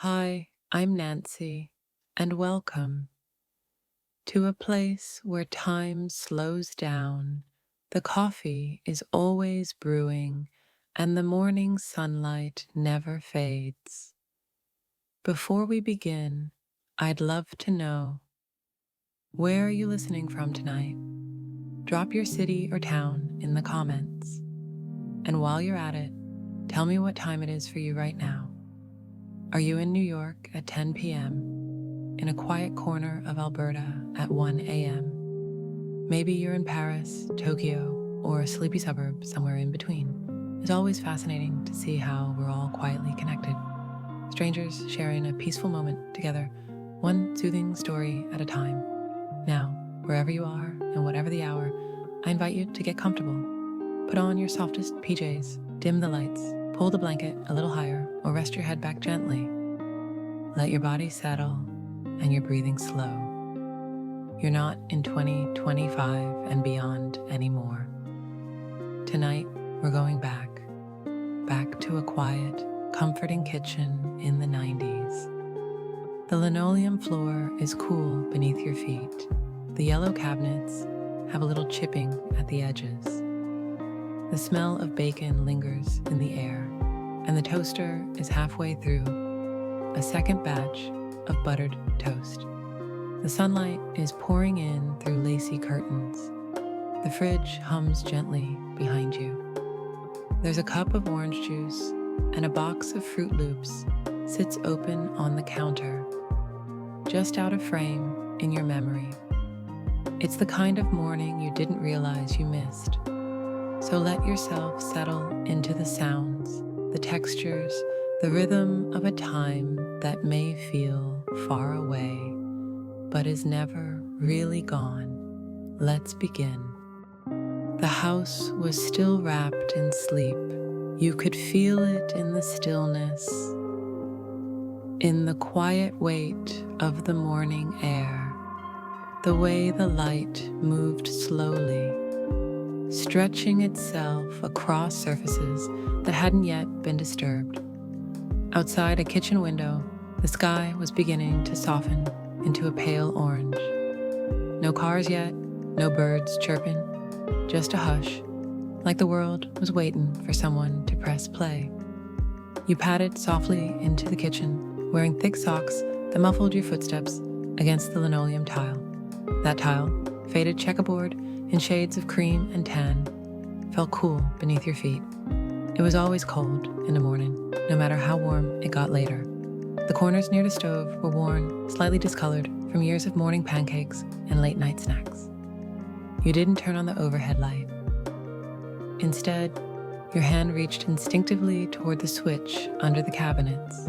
Hi, I'm Nancy, and welcome to a place where time slows down, the coffee is always brewing, and the morning sunlight never fades. Before we begin, I'd love to know, where are you listening from tonight? Drop your city or town in the comments. And while you're at it, tell me what time it is for you right now. Are you in New York at 10 p.m.? In a quiet corner of Alberta at 1 a.m.? Maybe you're in Paris, Tokyo, or a sleepy suburb somewhere in between. It's always fascinating to see how we're all quietly connected. Strangers sharing a peaceful moment together, one soothing story at a time. Now, wherever you are and whatever the hour, I invite you to get comfortable. Put on your softest PJs, dim the lights, pull the blanket a little higher, or rest your head back gently. Let your body settle and your breathing slow. You're not in 2025 and beyond anymore. Tonight, we're going back to a quiet, comforting kitchen in the 90s. The linoleum floor is cool beneath your feet. The yellow cabinets have a little chipping at the edges. The smell of bacon lingers in the air, and the toaster is halfway through a second batch of buttered toast. The sunlight is pouring in through lacy curtains. The fridge hums gently behind you. There's a cup of orange juice, and a box of Froot Loops sits open on the counter, just out of frame in your memory. It's the kind of morning you didn't realize you missed. So let yourself settle into the sounds, the textures, the rhythm of a time that may feel far away, but is never really gone. Let's begin. The house was still wrapped in sleep. You could feel it in the stillness, in the quiet weight of the morning air, the way the light moved slowly, stretching itself across surfaces that hadn't yet been disturbed. Outside a kitchen window, the sky was beginning to soften into a pale orange. No cars yet, no birds chirping, just a hush, like the world was waiting for someone to press play. You padded softly into the kitchen, wearing thick socks that muffled your footsteps against the linoleum tile. That tile, faded checkerboard in shades of cream and tan, felt cool beneath your feet. It was always cold in the morning, no matter how warm it got later. The corners near the stove were worn, slightly discolored from years of morning pancakes and late-night snacks. You didn't turn on the overhead light. Instead, your hand reached instinctively toward the switch under the cabinets.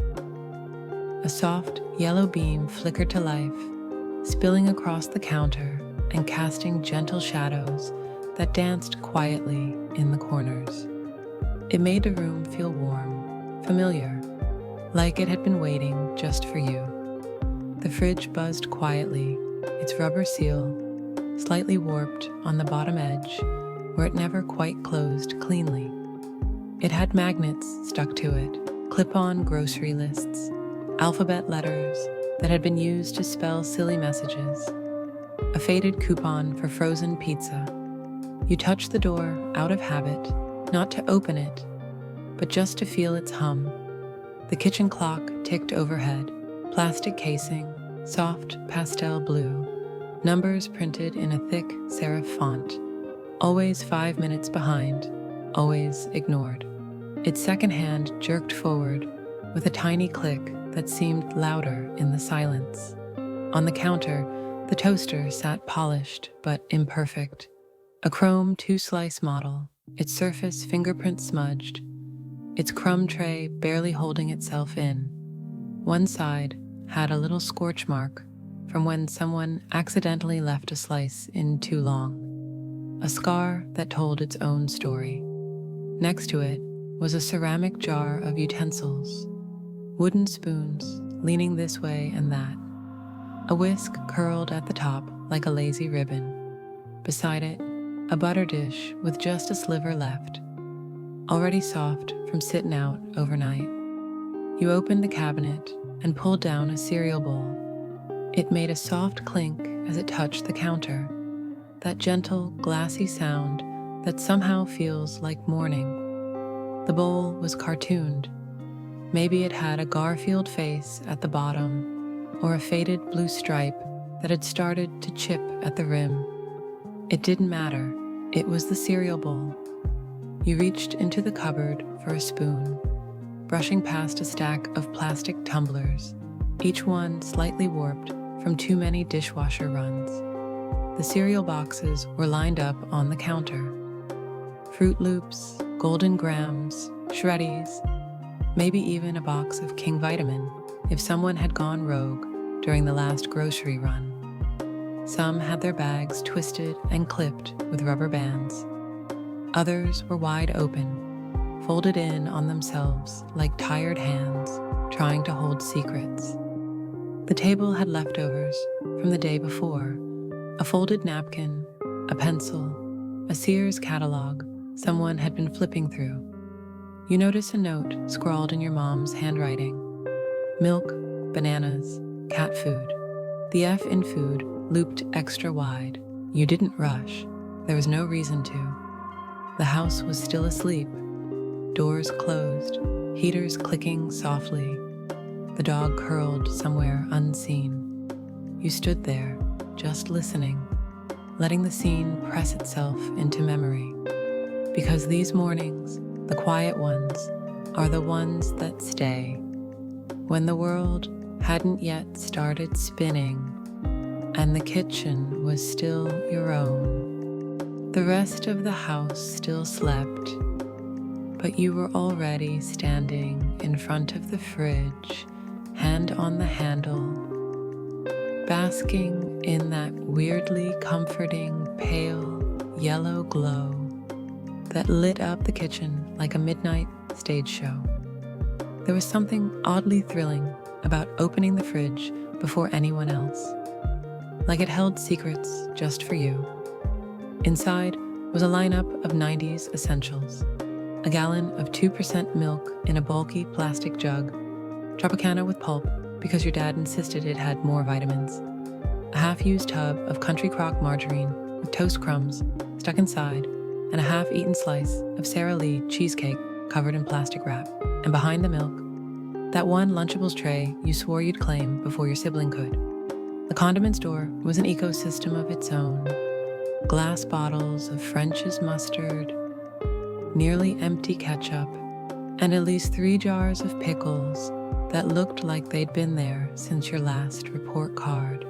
A soft, yellow beam flickered to life, spilling across the counter and casting gentle shadows that danced quietly in the corners. It made the room feel warm, familiar, like it had been waiting just for you. The fridge buzzed quietly, its rubber seal slightly warped on the bottom edge where it never quite closed cleanly. It had magnets stuck to it, clip-on grocery lists, alphabet letters that had been used to spell silly messages, a faded coupon for frozen pizza. You touched the door out of habit, not to open it, but just to feel its hum. The kitchen clock ticked overhead, plastic casing, soft pastel blue, numbers printed in a thick serif font, always 5 minutes behind, always ignored. Its second hand jerked forward with a tiny click that seemed louder in the silence. On the counter, the toaster sat polished but imperfect, a chrome two-slice model, its surface fingerprint smudged, its crumb tray barely holding itself in. One side had a little scorch mark from when someone accidentally left a slice in too long, a scar that told its own story. Next to it was a ceramic jar of utensils, wooden spoons leaning this way and that, a whisk curled at the top like a lazy ribbon. Beside it, a butter dish with just a sliver left, already soft from sitting out overnight. You opened the cabinet and pulled down a cereal bowl. It made a soft clink as it touched the counter, that gentle, glassy sound that somehow feels like morning. The bowl was cartooned. Maybe it had a Garfield face at the bottom, or a faded blue stripe that had started to chip at the rim. It didn't matter. It was the cereal bowl. You reached into the cupboard for a spoon, brushing past a stack of plastic tumblers, each one slightly warped from too many dishwasher runs. The cereal boxes were lined up on the counter. Froot Loops, Golden Grams, Shreddies, maybe even a box of King Vitamin if someone had gone rogue during the last grocery run. Some had their bags twisted and clipped with rubber bands. Others were wide open, folded in on themselves like tired hands trying to hold secrets. The table had leftovers from the day before, a folded napkin, a pencil, a Sears catalog someone had been flipping through. You notice a note scrawled in your mom's handwriting. Milk, bananas, cat food. The F in food looped extra wide. You didn't rush. There was no reason to. The house was still asleep. Doors closed, heaters clicking softly. The dog curled somewhere unseen. You stood there, just listening, letting the scene press itself into memory. Because these mornings, the quiet ones, are the ones that stay. When the world hadn't yet started spinning, and the kitchen was still your own. The rest of the house still slept, but you were already standing in front of the fridge, hand on the handle, basking in that weirdly comforting pale yellow glow that lit up the kitchen like a midnight stage show. There was something oddly thrilling about opening the fridge before anyone else, like it held secrets just for you. Inside was a lineup of 90s essentials, a gallon of 2% milk in a bulky plastic jug, Tropicana with pulp because your dad insisted it had more vitamins, a half-used tub of country crock margarine with toast crumbs stuck inside, and a half-eaten slice of Sara Lee cheesecake covered in plastic wrap. And behind the milk, that one Lunchables tray you swore you'd claim before your sibling could. The condiment store was an ecosystem of its own. Glass bottles of French's mustard, nearly empty ketchup, and at least 3 jars of pickles that looked like they'd been there since your last report card.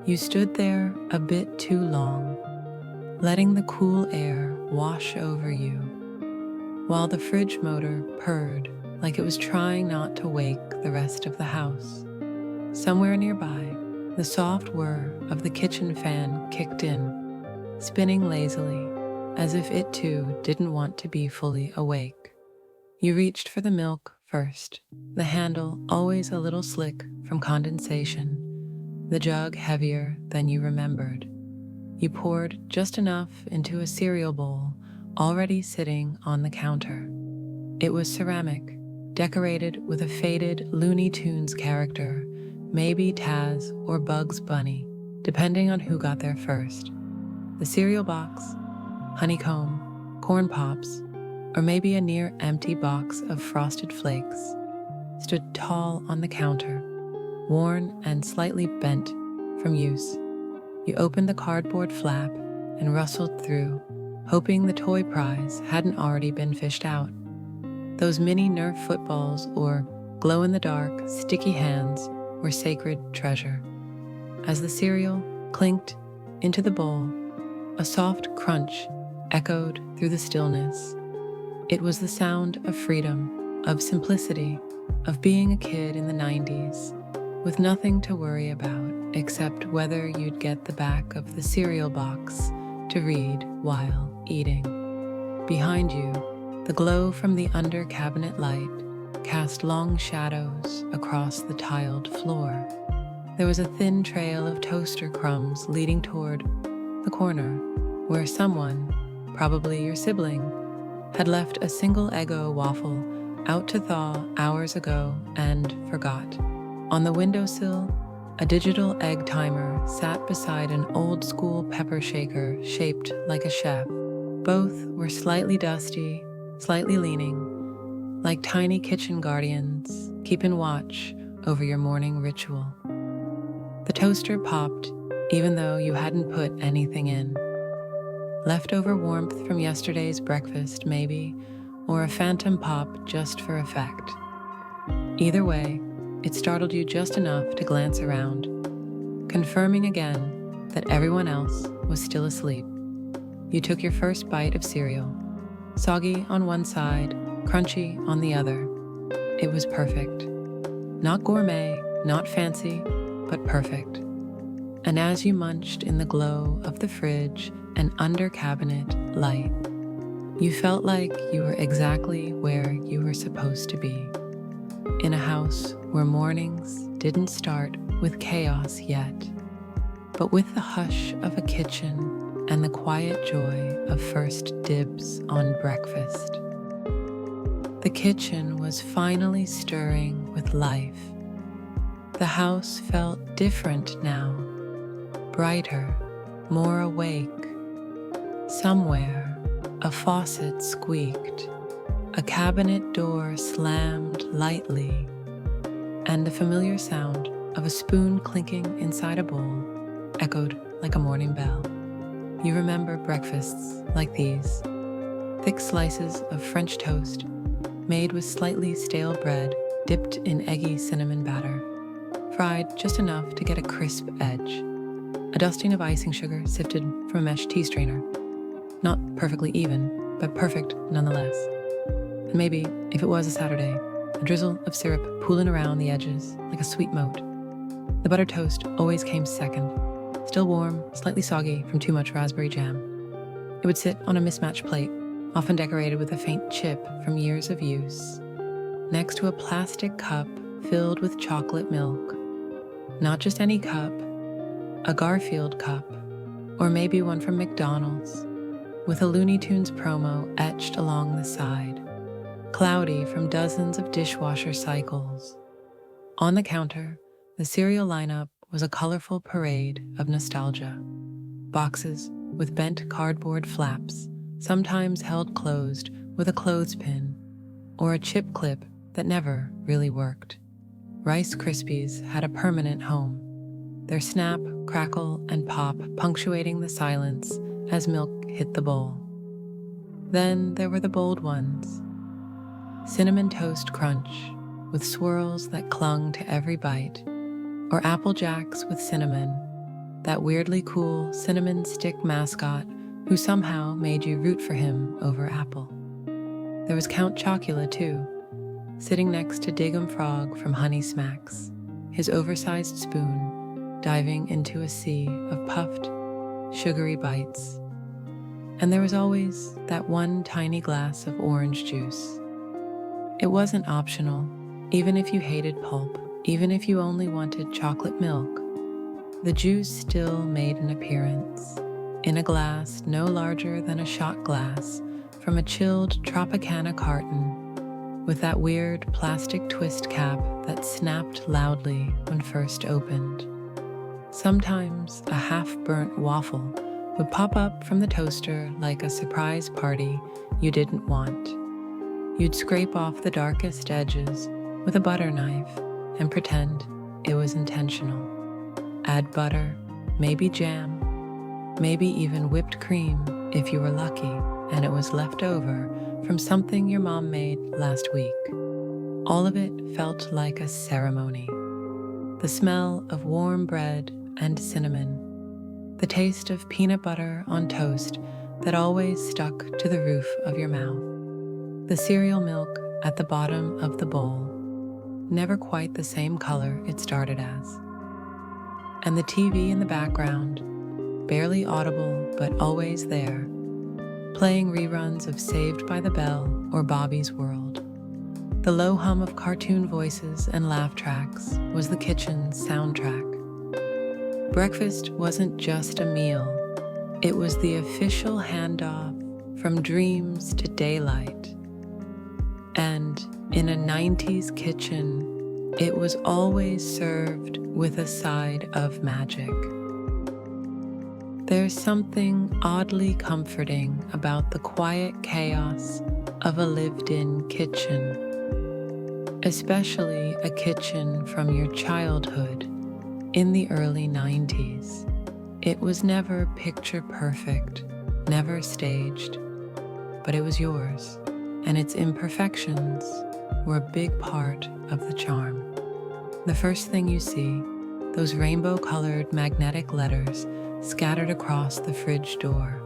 You stood there a bit too long, letting the cool air wash over you, while the fridge motor purred like it was trying not to wake the rest of the house. Somewhere nearby, the soft whir of the kitchen fan kicked in, spinning lazily, as if it too didn't want to be fully awake. You reached for the milk first, the handle always a little slick from condensation, the jug heavier than you remembered. You poured just enough into a cereal bowl already sitting on the counter. It was ceramic, decorated with a faded Looney Tunes character, maybe Taz or Bugs Bunny, depending on who got there first. The cereal box, honeycomb, corn pops, or maybe a near-empty box of Frosted Flakes, stood tall on the counter, worn and slightly bent from use. You opened the cardboard flap and rustled through, hoping the toy prize hadn't already been fished out. Those mini Nerf footballs or glow-in-the-dark, sticky hands were sacred treasure. As the cereal clinked into the bowl, a soft crunch echoed through the stillness. It was the sound of freedom, of simplicity, of being a kid in the 90s, with nothing to worry about except whether you'd get the back of the cereal box to read while eating. Behind you, the glow from the under cabinet light cast long shadows across the tiled floor. There was a thin trail of toaster crumbs leading toward the corner where someone, probably your sibling, had left a single Eggo waffle out to thaw hours ago and forgot. On the windowsill, a digital egg timer sat beside an old-school pepper shaker shaped like a chef. Both were slightly dusty, slightly leaning, like tiny kitchen guardians, keeping watch over your morning ritual. The toaster popped, even though you hadn't put anything in. Leftover warmth from yesterday's breakfast, maybe, or a phantom pop just for effect. Either way, it startled you just enough to glance around, confirming again that everyone else was still asleep. You took your first bite of cereal, soggy on one side, crunchy on the other. It was perfect. Not gourmet, not fancy, but perfect. And as you munched in the glow of the fridge and under cabinet light, you felt like you were exactly where you were supposed to be. In a house where mornings didn't start with chaos yet, but with the hush of a kitchen and the quiet joy of first dibs on breakfast. The kitchen was finally stirring with life. The house felt different now, brighter, more awake. Somewhere, a faucet squeaked, a cabinet door slammed lightly, and the familiar sound of a spoon clinking inside a bowl echoed like a morning bell. You remember breakfasts like these, thick slices of French toast made with slightly stale bread dipped in eggy cinnamon batter, fried just enough to get a crisp edge, a dusting of icing sugar sifted from a mesh tea strainer, not perfectly even, but perfect nonetheless. And maybe, if it was a Saturday, a drizzle of syrup pooling around the edges like a sweet moat. The buttered toast always came second, still warm, slightly soggy from too much raspberry jam. It would sit on a mismatched plate, often decorated with a faint chip from years of use, next to a plastic cup filled with chocolate milk. Not just any cup, a Garfield cup, or maybe one from McDonald's, with a Looney Tunes promo etched along the side, cloudy from dozens of dishwasher cycles. On the counter, the cereal lineup was a colorful parade of nostalgia. Boxes with bent cardboard flaps, sometimes held closed with a clothespin, or a chip clip that never really worked. Rice Krispies had a permanent home, their snap, crackle, and pop punctuating the silence as milk hit the bowl. Then there were the bold ones. Cinnamon Toast Crunch, with swirls that clung to every bite, or Apple Jacks with cinnamon, that weirdly cool cinnamon stick mascot who somehow made you root for him over Apple. There was Count Chocula, too, sitting next to Diggum Frog from Honey Smacks, his oversized spoon diving into a sea of puffed, sugary bites. And there was always that one tiny glass of orange juice. It wasn't optional, even if you hated pulp, even if you only wanted chocolate milk. The juice still made an appearance, in a glass no larger than a shot glass from a chilled Tropicana carton, with that weird plastic twist cap that snapped loudly when first opened. Sometimes a half-burnt waffle would pop up from the toaster like a surprise party you didn't want. You'd scrape off the darkest edges with a butter knife and pretend it was intentional. Add butter, maybe jam, maybe even whipped cream if you were lucky and it was left over from something your mom made last week. All of it felt like a ceremony. The smell of warm bread and cinnamon, the taste of peanut butter on toast that always stuck to the roof of your mouth, the cereal milk at the bottom of the bowl, never quite the same color it started as, and the TV in the background, barely audible but always there, playing reruns of Saved by the Bell or Bobby's World. The low hum of cartoon voices and laugh tracks was the kitchen's soundtrack. Breakfast wasn't just a meal, it was the official handoff from dreams to daylight. And In a 90s kitchen, it was always served with a side of magic. There's something oddly comforting about the quiet chaos of a lived-in kitchen, especially a kitchen from your childhood in the early 90s. It was never picture perfect, never staged, but it was yours, and its imperfections were a big part of the charm. The first thing you see, those rainbow-colored magnetic letters scattered across the fridge door.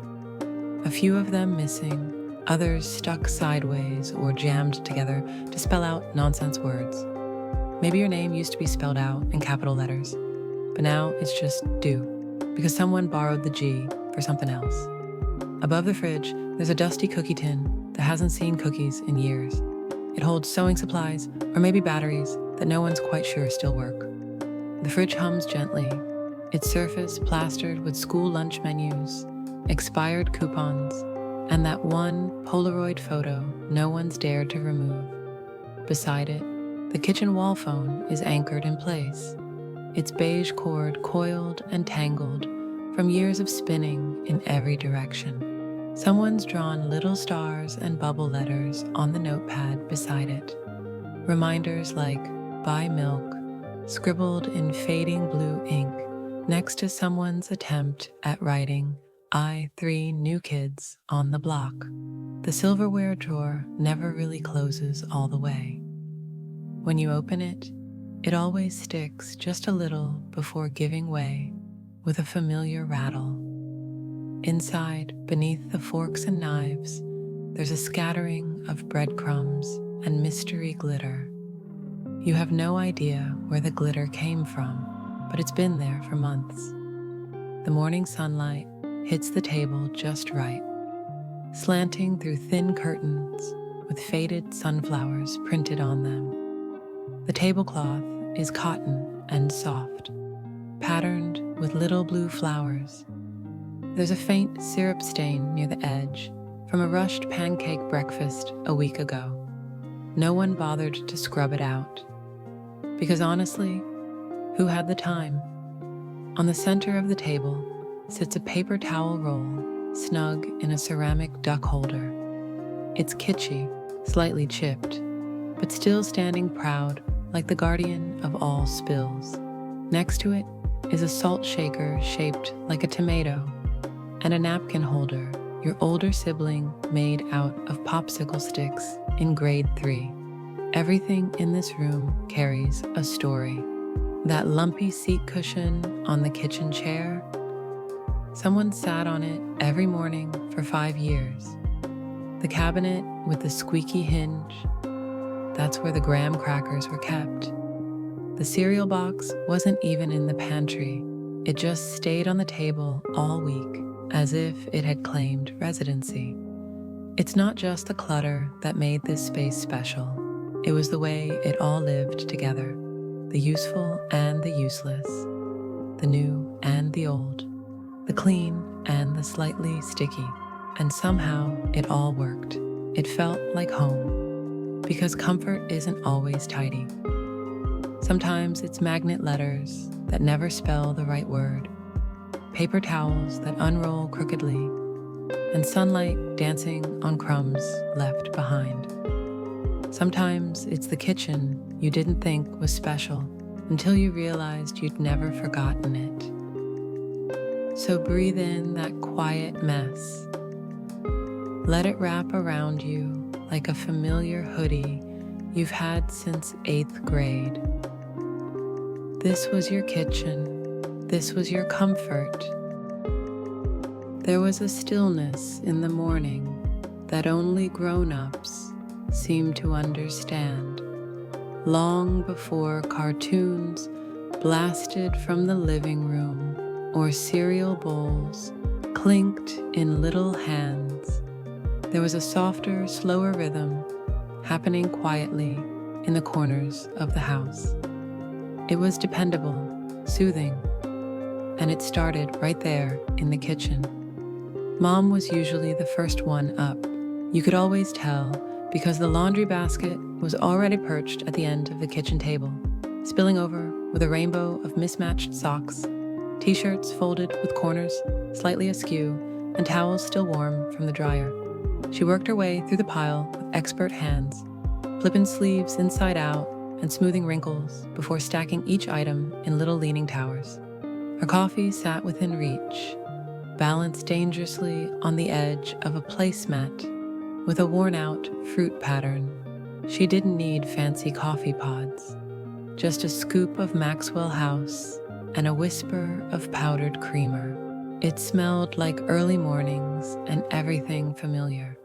A few of them missing, others stuck sideways or jammed together to spell out nonsense words. Maybe your name used to be spelled out in capital letters, but now it's just do, because someone borrowed the G for something else. Above the fridge, there's a dusty cookie tin that hasn't seen cookies in years. It holds sewing supplies, or maybe batteries that no one's quite sure still work. The fridge hums gently, its surface plastered with school lunch menus, expired coupons, and that one Polaroid photo no one's dared to remove. Beside it, the kitchen wall phone is anchored in place, its beige cord coiled and tangled from years of spinning in every direction. Someone's drawn little stars and bubble letters on the notepad beside it. Reminders like "buy milk" scribbled in fading blue ink next to someone's attempt at writing "I 3 new kids" on the block. The silverware drawer never really closes all the way. When you open it, it always sticks just a little before giving way with a familiar rattle. Inside, beneath the forks and knives, there's a scattering of breadcrumbs and mystery glitter. You have no idea where the glitter came from, but it's been there for months. The morning sunlight hits the table just right, slanting through thin curtains with faded sunflowers printed on them. The tablecloth is cotton and soft, patterned with little blue flowers. There's a faint syrup stain near the edge from a rushed pancake breakfast a week ago. No one bothered to scrub it out. Because honestly, who had the time? On the center of the table sits a paper towel roll snug in a ceramic duck holder. It's kitschy, slightly chipped, but still standing proud like the guardian of all spills. Next to it is a salt shaker shaped like a tomato, and a napkin holder your older sibling made out of popsicle sticks in grade 3. Everything in this room carries a story. That lumpy seat cushion on the kitchen chair, someone sat on it every morning for 5 years. The cabinet with the squeaky hinge, that's where the graham crackers were kept. The cereal box wasn't even in the pantry. It just stayed on the table all week, as if it had claimed residency. It's not just the clutter that made this space special. It was the way it all lived together, the useful and the useless, the new and the old, the clean and the slightly sticky. And somehow it all worked. It felt like home, because comfort isn't always tidy. Sometimes it's magnet letters that never spell the right word, paper towels that unroll crookedly, and sunlight dancing on crumbs left behind. Sometimes it's the kitchen you didn't think was special until you realized you'd never forgotten it. So breathe in that quiet mess. Let it wrap around you like a familiar hoodie you've had since 8th grade. This was your kitchen. This was your comfort. There was a stillness in the morning that only grown-ups seem to understand, long before cartoons blasted from the living room or cereal bowls clinked in little hands. There was a softer, slower rhythm happening quietly in the corners of the house. It was dependable, soothing, and it started right there in the kitchen. Mom was usually the first one up. You could always tell because the laundry basket was already perched at the end of the kitchen table, spilling over with a rainbow of mismatched socks, t-shirts folded with corners slightly askew, and towels still warm from the dryer. She worked her way through the pile with expert hands, flipping sleeves inside out and smoothing wrinkles before stacking each item in little leaning towers. Her coffee sat within reach, balanced dangerously on the edge of a placemat with a worn-out fruit pattern. She didn't need fancy coffee pods, just a scoop of Maxwell House and a whisper of powdered creamer. It smelled like early mornings and everything familiar.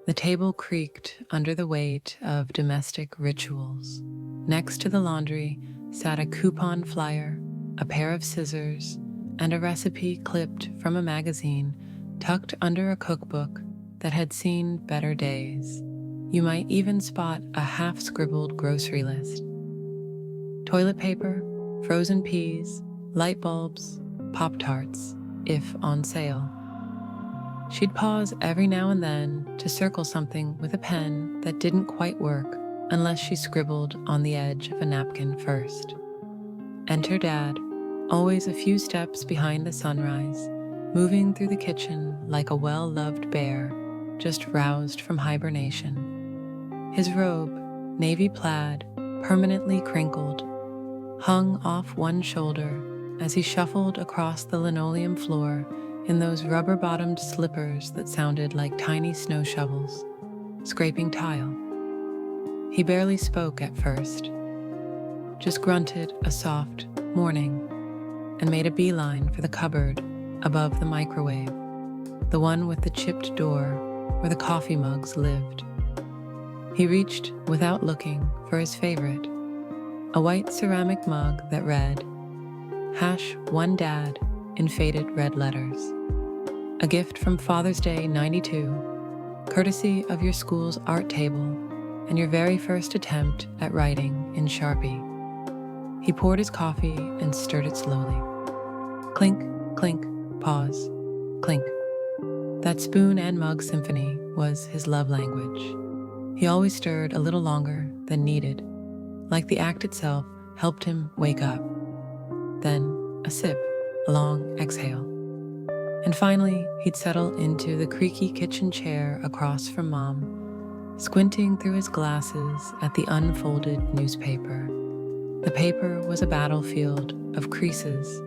The table creaked under the weight of domestic rituals. Next to the laundry sat a coupon flyer, a pair of scissors, and a recipe clipped from a magazine tucked under a cookbook that had seen better days. You might even spot a half-scribbled grocery list. Toilet paper, frozen peas, light bulbs, Pop-Tarts, if on sale. She'd pause every now and then to circle something with a pen that didn't quite work unless she scribbled on the edge of a napkin first. Enter Dad, always a few steps behind the sunrise, moving through the kitchen like a well-loved bear just roused from hibernation. His robe, navy plaid, permanently crinkled, hung off one shoulder as he shuffled across the linoleum floor in those rubber-bottomed slippers that sounded like tiny snow shovels, scraping tile. He barely spoke at first, just grunted a soft morning and made a beeline for the cupboard above the microwave, the one with the chipped door where the coffee mugs lived. He reached without looking for his favorite, a white ceramic mug that read, #1 Dad in faded red letters. A gift from Father's Day '92, courtesy of your school's art table and your very first attempt at writing in Sharpie. He poured his coffee and stirred it slowly. Clink, clink, pause, clink. That spoon and mug symphony was his love language. He always stirred a little longer than needed, like the act itself helped him wake up. Then a sip, a long exhale. And finally, he'd settle into the creaky kitchen chair across from Mom, squinting through his glasses at the unfolded newspaper. The paper was a battlefield of creases,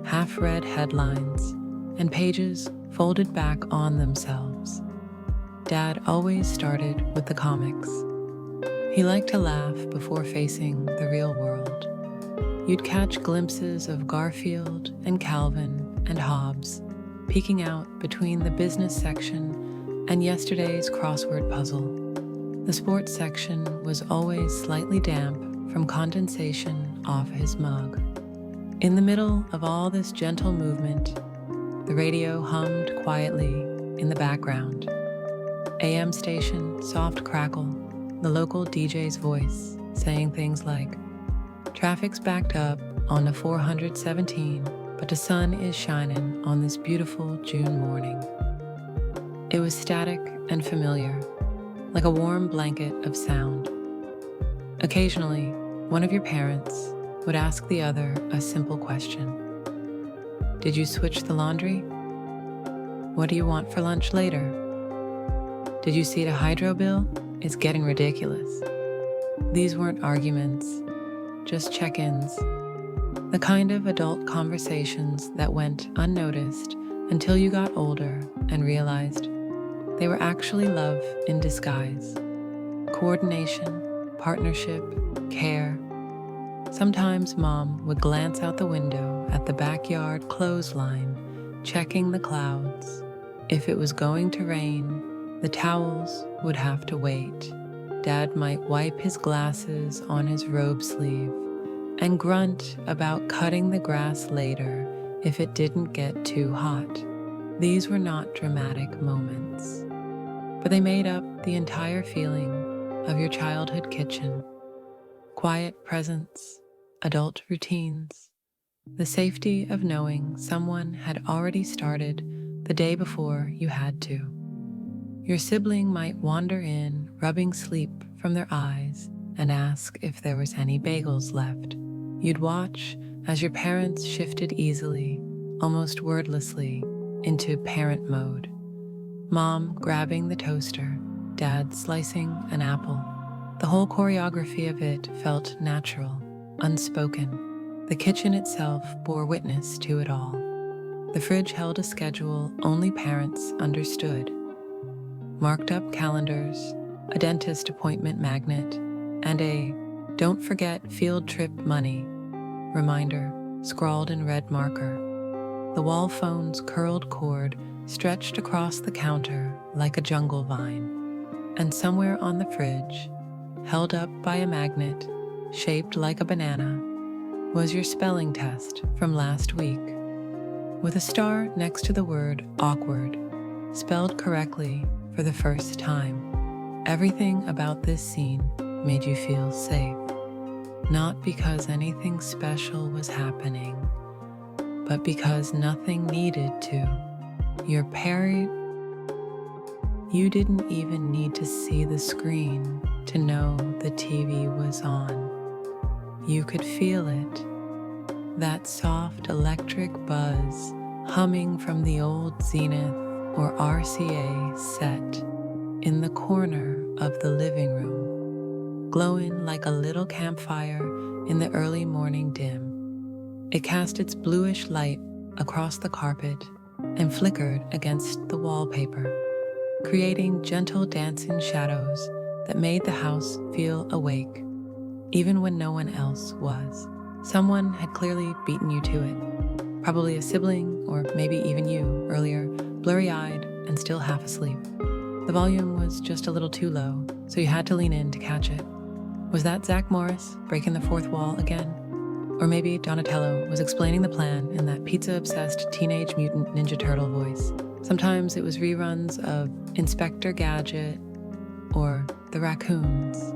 half-read headlines, and pages folded back on themselves. Dad always started with the comics. He liked to laugh before facing the real world. You'd catch glimpses of Garfield and Calvin and Hobbes peeking out between the business section and yesterday's crossword puzzle. The sports section was always slightly damp from condensation off his mug. In the middle of all this gentle movement, the radio hummed quietly in the background. AM station, soft crackle, the local DJ's voice saying things like, "Traffic's backed up on the 417, but the sun is shining on this beautiful June morning." It was static and familiar, like a warm blanket of sound. Occasionally, one of your parents would ask the other a simple question. Did you switch the laundry? What do you want for lunch later? Did you see the hydro bill? It's getting ridiculous. These weren't arguments, just check-ins. The kind of adult conversations that went unnoticed until you got older and realized they were actually love in disguise. Coordination, partnership, care. Sometimes Mom would glance out the window at the backyard clothesline, checking the clouds. If it was going to rain, the towels would have to wait. Dad might wipe his glasses on his robe sleeve and grunt about cutting the grass later if it didn't get too hot. These were not dramatic moments, but they made up the entire feeling of your childhood kitchen. Quiet presence, adult routines, the safety of knowing someone had already started the day before you had to. Your sibling might wander in rubbing sleep from their eyes, and ask if there was any bagels left. You'd watch as your parents shifted easily, almost wordlessly, into parent mode. Mom grabbing the toaster, Dad slicing an apple. The whole choreography of it felt natural, unspoken. The kitchen itself bore witness to it all. The fridge held a schedule only parents understood. Marked up calendars, a dentist appointment magnet, and a "don't forget field trip money" reminder scrawled in red marker. The wall phone's curled cord stretched across the counter like a jungle vine. And somewhere on the fridge, held up by a magnet shaped like a banana, was your spelling test from last week. With a star next to the word awkward, spelled correctly for the first time. Everything about this scene made you feel safe. Not because anything special was happening, but because nothing needed to. You didn't even need to see the screen to know the TV was on. You could feel it, that soft electric buzz humming from the old Zenith or RCA set in the corner of the living room, glowing like a little campfire in the early morning dim. It cast its bluish light across the carpet and flickered against the wallpaper, creating gentle dancing shadows that made the house feel awake, even when no one else was. Someone had clearly beaten you to it, probably a sibling or maybe even you earlier, blurry-eyed and still half asleep. The volume was just a little too low, so you had to lean in to catch it. Was that Zach Morris breaking the fourth wall again? Or maybe Donatello was explaining the plan in that pizza-obsessed Teenage Mutant Ninja Turtle voice. Sometimes it was reruns of Inspector Gadget or The Raccoons.